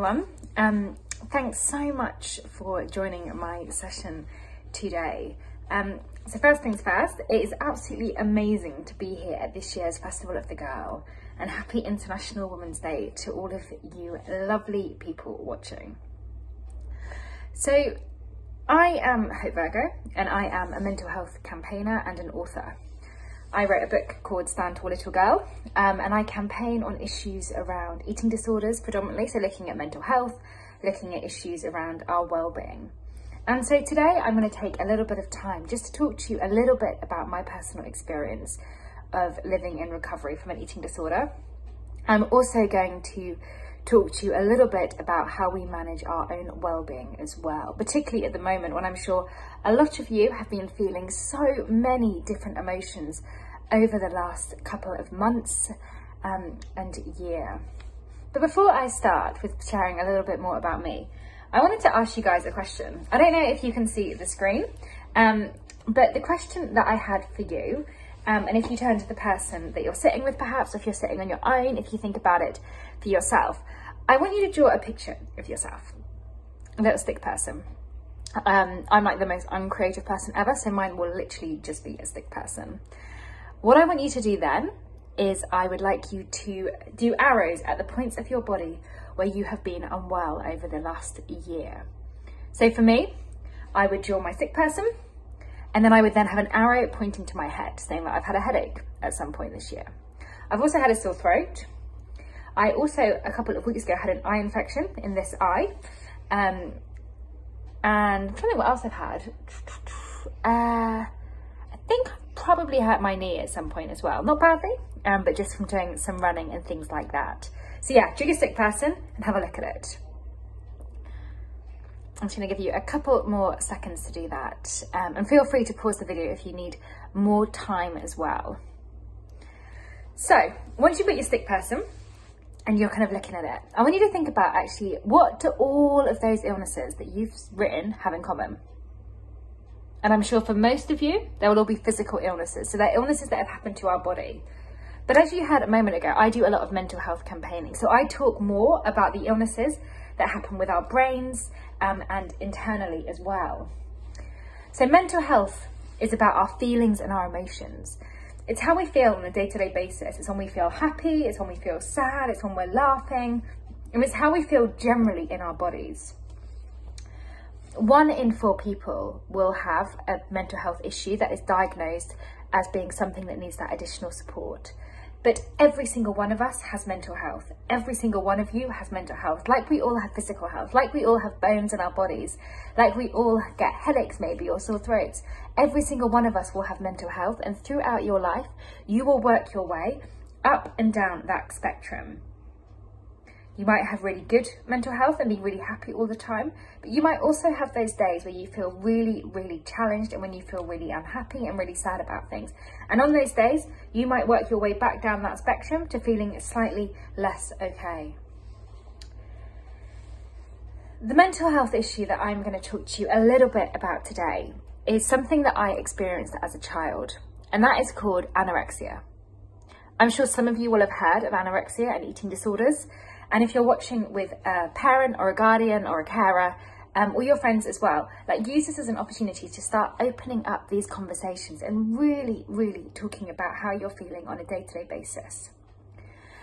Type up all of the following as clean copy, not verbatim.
everyone. Thanks so much for joining my session today. So first things first, it is absolutely amazing to be here at this year's Festival of the Girl, and happy International Women's Day to all of you lovely people watching. So I am Hope Virgo, and I am a mental health campaigner and an author. I wrote a book called Stand Tall Little Girl, and I campaign on issues around eating disorders predominantly, so looking at mental health, looking at issues around our well-being. And so today I'm going to take a little bit of time just to talk to you a little bit about my personal experience of living in recovery from an eating disorder. I'm also going to talk to you a little bit about how we manage our own well-being as well, particularly at the moment when I'm sure a lot of you have been feeling so many different emotions over the last couple of months and year. But before I start with sharing a little bit more about me, I wanted to ask you guys a question. I don't know if you can see the screen, but the question that I had for you, and if you turn to the person that you're sitting with perhaps, or if you're sitting on your own, if you think about it for yourself, I want you to draw a picture of yourself, a little stick person. I'm like the most uncreative person ever, so mine will literally just be a stick person. What I want you to do then is I would like you to do arrows at the points of your body where you have been unwell over the last year. So for me, I would draw my sick person, and then I would then have an arrow pointing to my head saying that I've had a headache at some point this year. I've also had a sore throat. I also, a couple of weeks ago, had an eye infection in this eye. And I'm trying to think what else I've had. I think I've probably hurt my knee at some point as well. Not badly, but just from doing some running and things like that. So yeah, draw your sick person and have a look at it. I'm just going to give you a couple more seconds to do that. And feel free to pause the video if you need more time as well. So once you've got your sick person and you're kind of looking at it, I want you to think about actually, what do all of those illnesses that you've written have in common? And I'm sure for most of you, they will all be physical illnesses. So they're illnesses that have happened to our body. But as you heard a moment ago, I do a lot of mental health campaigning. So I talk more about the illnesses that happen with our brains and internally as well. So mental health is about our feelings and our emotions. It's how we feel on a day-to-day basis. It's when we feel happy, it's when we feel sad, it's when we're laughing, and it's how we feel generally in our bodies. 1 in 4 people will have a mental health issue that is diagnosed as being something that needs that additional support. But every single one of us has mental health. Every single one of you has mental health. Like we all have physical health, like we all have bones in our bodies, like we all get headaches maybe or sore throats. Every single one of us will have mental health, and throughout your life, you will work your way up and down that spectrum. You might have really good mental health and be really happy all the time, but you might also have those days where you feel really, really challenged and when you feel really unhappy and really sad about things. And on those days, you might work your way back down that spectrum to feeling slightly less okay. The mental health issue that I'm going to talk to you a little bit about today is something that I experienced as a child, and that is called anorexia. I'm sure some of you will have heard of anorexia and eating disorders. And if you're watching with a parent or a guardian or a carer, or your friends as well, like, use this as an opportunity to start opening up these conversations and really, really talking about how you're feeling on a day-to-day basis.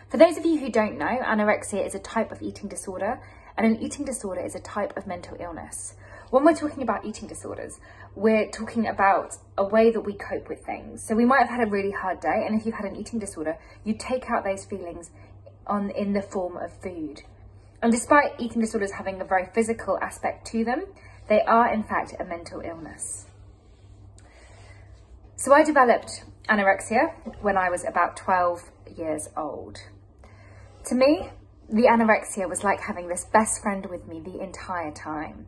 For those of you who don't know, anorexia is a type of eating disorder, and an eating disorder is a type of mental illness. When we're talking about eating disorders, we're talking about a way that we cope with things. So we might have had a really hard day, and if you've had an eating disorder, you take out those feelings in the form of food. And despite eating disorders having a very physical aspect to them, they are in fact a mental illness. So I developed anorexia when I was about 12 years old. To me, the anorexia was like having this best friend with me the entire time.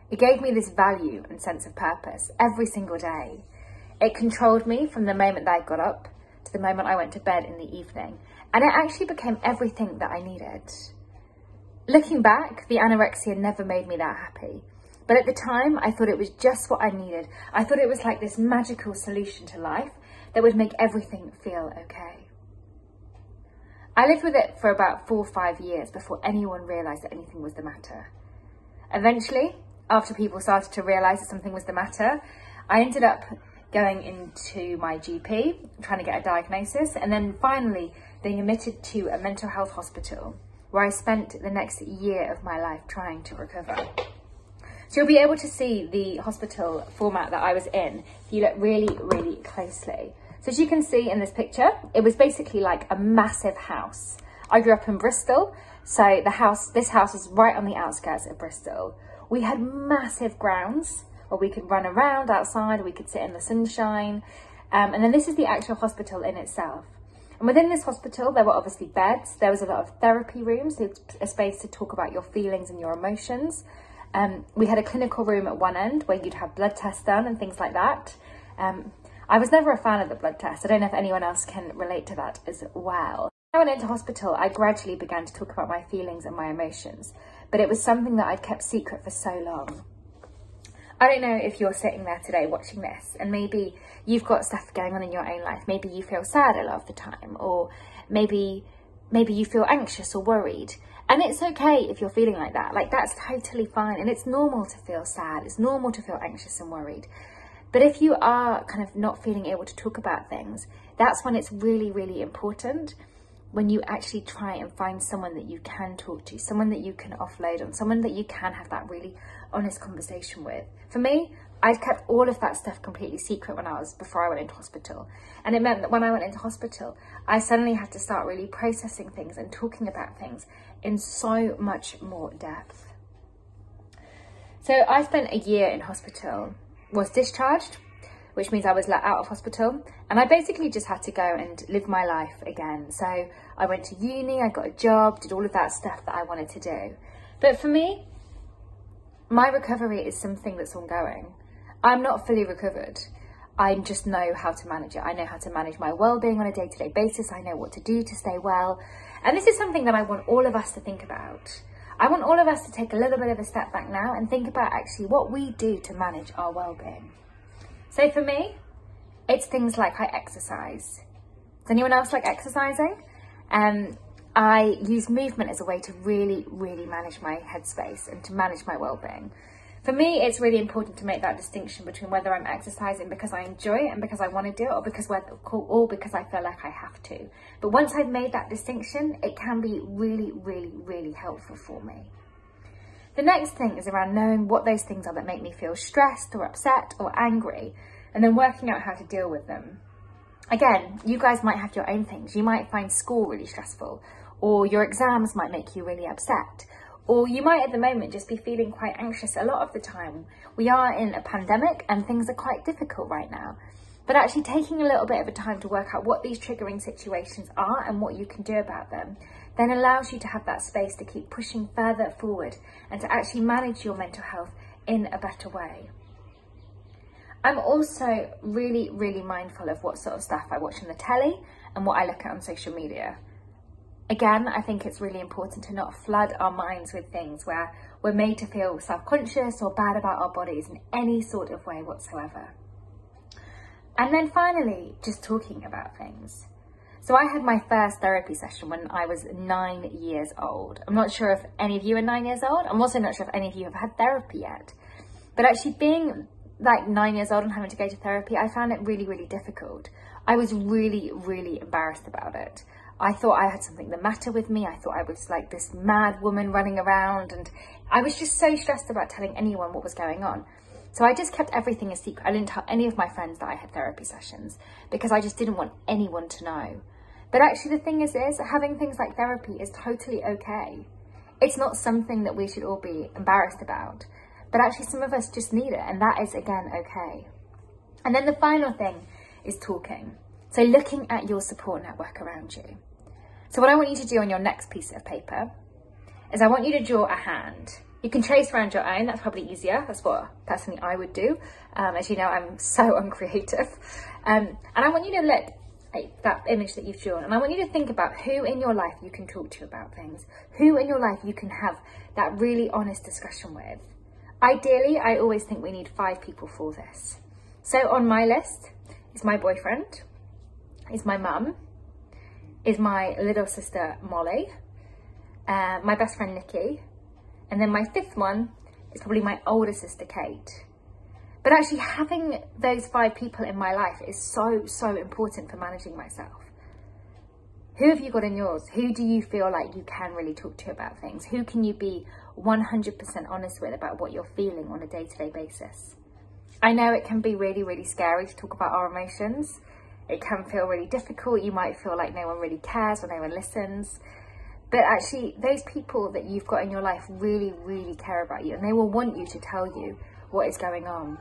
It gave me this value and sense of purpose every single day. It controlled me from the moment that I got up to the moment I went to bed in the evening. And it actually became everything that I needed. Looking back, the anorexia never made me that happy. But at the time, I thought it was just what I needed. I thought it was like this magical solution to life that would make everything feel okay. I lived with it for about 4 or 5 years before anyone realised that anything was the matter. Eventually, after people started to realise that something was the matter, I ended up going into my GP, trying to get a diagnosis, and then finally being admitted to a mental health hospital where I spent the next year of my life trying to recover. So you'll be able to see the hospital format that I was in if you look really, really closely. So as you can see in this picture, it was basically like a massive house. I grew up in Bristol, so this house was right on the outskirts of Bristol. We had massive grounds where we could run around outside, we could sit in the sunshine. And then this is the actual hospital in itself. And within this hospital, there were obviously beds. There was a lot of therapy rooms, so a space to talk about your feelings and your emotions. We had a clinical room at one end where you'd have blood tests done and things like that. I was never a fan of the blood test. I don't know if anyone else can relate to that as well. When I went into hospital, I gradually began to talk about my feelings and my emotions, but it was something that I'd kept secret for so long. I don't know if you're sitting there today watching this and maybe you've got stuff going on in your own life. Maybe you feel sad a lot of the time, or maybe you feel anxious or worried. And it's okay if you're feeling like that. Like, that's totally fine. And it's normal to feel sad. It's normal to feel anxious and worried. But if you are kind of not feeling able to talk about things, that's when it's really, really important when you actually try and find someone that you can talk to, someone that you can offload on, someone that you can have that really honest conversation with. For me, I'd kept all of that stuff completely secret before I went into hospital. And it meant that when I went into hospital, I suddenly had to start really processing things and talking about things in so much more depth. So I spent a year in hospital, was discharged, which means I was let out of hospital, and I basically just had to go and live my life again. So I went to uni, I got a job, did all of that stuff that I wanted to do. But for me, my recovery is something that's ongoing. I'm not fully recovered. I just know how to manage it. I know how to manage my well-being on a day-to-day basis. I know what to do to stay well. And this is something that I want all of us to think about. I want all of us to take a little bit of a step back now and think about actually what we do to manage our well-being. So for me, it's things like I exercise. Does anyone else like exercising? I use movement as a way to really, really manage my headspace and to manage my well-being. For me, it's really important to make that distinction between whether I'm exercising because I enjoy it and because I want to do it, or because I feel like I have to. But once I've made that distinction, it can be really, really, really helpful for me. The next thing is around knowing what those things are that make me feel stressed or upset or angry, and then working out how to deal with them. Again, you guys might have your own things. You might find school really stressful, or your exams might make you really upset. Or you might at the moment just be feeling quite anxious a lot of the time. We are in a pandemic and things are quite difficult right now. But actually taking a little bit of a time to work out what these triggering situations are and what you can do about them, then allows you to have that space to keep pushing further forward and to actually manage your mental health in a better way. I'm also really, really mindful of what sort of stuff I watch on the telly and what I look at on social media. Again, I think it's really important to not flood our minds with things where we're made to feel self-conscious or bad about our bodies in any sort of way whatsoever. And then finally, just talking about things. So I had my first therapy session when I was 9 years old. I'm not sure if any of you are 9 years old. I'm also not sure if any of you have had therapy yet. But actually being like 9 years old and having to go to therapy, I found it really, really difficult. I was really, really embarrassed about it. I thought I had something the matter with me. I thought I was like this mad woman running around, and I was just so stressed about telling anyone what was going on. So I just kept everything a secret. I didn't tell any of my friends that I had therapy sessions because I just didn't want anyone to know. But actually the thing is having things like therapy is totally okay. It's not something that we should all be embarrassed about, but actually some of us just need it, and that is again okay. And then the final thing is talking. So looking at your support network around you. So what I want you to do on your next piece of paper is I want you to draw a hand. You can trace around your own, that's probably easier. That's what personally I would do. As you know, I'm so uncreative. And I want you to let that image that you've drawn, and I want you to think about who in your life you can talk to about things, who in your life you can have that really honest discussion with. Ideally, I always think we need 5 people for this. So on my list is my boyfriend, is my mum, is my little sister Molly, my best friend Nikki, and then my fifth one is probably my older sister Kate. But actually having those 5 people in my life is so, so important for managing myself. Who have you got in yours? Who do you feel like you can really talk to about things? Who can you be 100% honest with about what you're feeling on a day-to-day basis? I know it can be really, really scary to talk about our emotions. It can feel really difficult. You might feel like no one really cares or no one listens. But actually, those people that you've got in your life really, really care about you, and they will want you to tell you what is going on.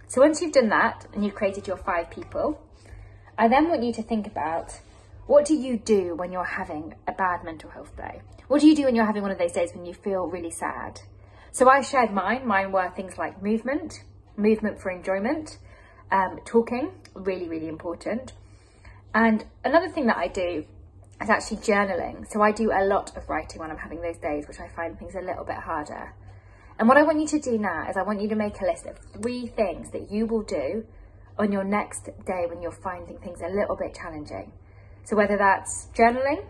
So once you've done that and you've created your 5 people, I then want you to think about, what do you do when you're having a bad mental health day? What do you do when you're having one of those days when you feel really sad? So I shared mine. Mine were things like movement for enjoyment, talking, really, really important. And another thing that I do is actually journaling. So I do a lot of writing when I'm having those days, which I find things a little bit harder. And what I want you to do now is I want you to make a list of 3 things that you will do on your next day when you're finding things a little bit challenging. So whether that's journaling,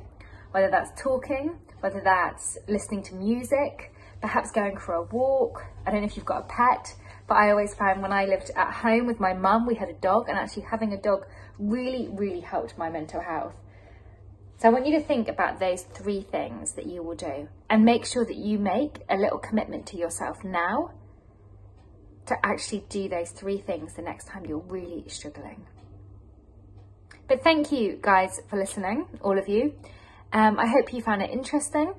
whether that's talking, whether that's listening to music, perhaps going for a walk. I don't know if you've got a pet, but I always found when I lived at home with my mum, we had a dog, and actually having a dog really, really helped my mental health. So I want you to think about those 3 things that you will do, and make sure that you make a little commitment to yourself now to actually do those 3 things the next time you're really struggling. But thank you guys for listening, all of you. I hope you found it interesting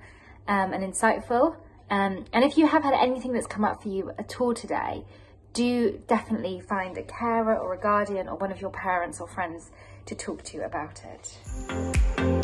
and insightful. And if you have had anything that's come up for you at all today, do definitely find a carer or a guardian or one of your parents or friends to talk to about it.